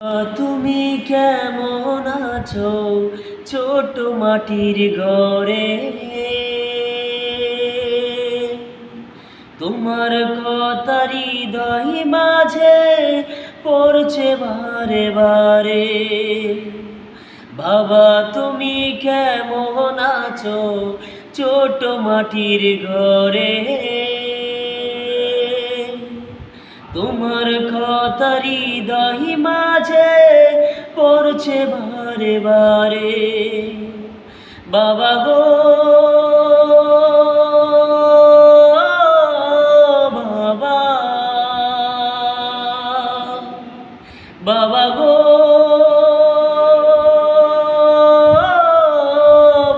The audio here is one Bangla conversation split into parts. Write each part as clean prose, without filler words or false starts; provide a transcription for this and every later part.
তুমি কেমন আছো ছোট মাটির ঘরে? তোমার কথা হৃদয় মাঝে পড়ছে বারে বারে। বাবা তুমি কেমন আছো ছোট মাটির ঘরে? তোমার কথা হৃদয় মাঝে পড়ছে বারে বারে। বাবা গো বাবা, বাবা গো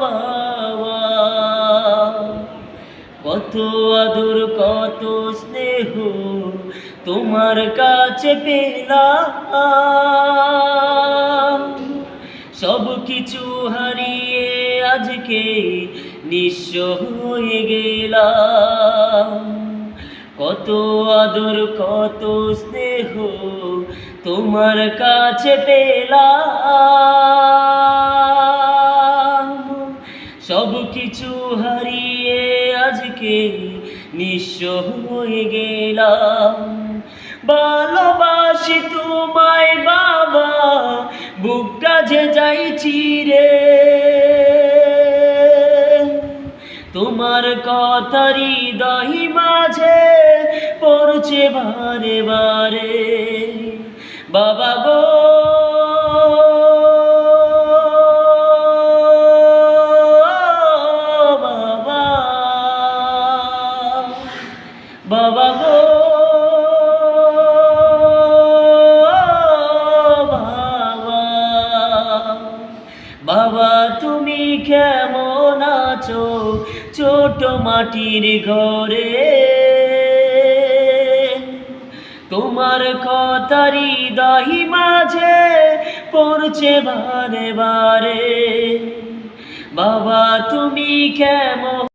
বাবা, কত আদর কত স্নেহ তোমার কাছে পেলাম। সব কিছু হারিয়ে আজকে নিঃস্ব হয়ে গেলাম। কত আদর কত স্নেহ তোমার কাছে পেলাম। সব কিছু হারিয়ে আজকে নিঃস্ব হয়ে গেলাম। ভালোবাসি তোমায় বাবা, বুকটা যে যাইছি রে। তোমার কথা হৃদয় মাঝে পড়ছে বারে বারে। বাবা গো বাবা, বাবা গো বাবা, তুমি কেমন আছো ছোট মাটির ঘরে? তোমার কথা হৃদয় মাঝে পড়ছে বারে বারে। বাবা তুমি কেমন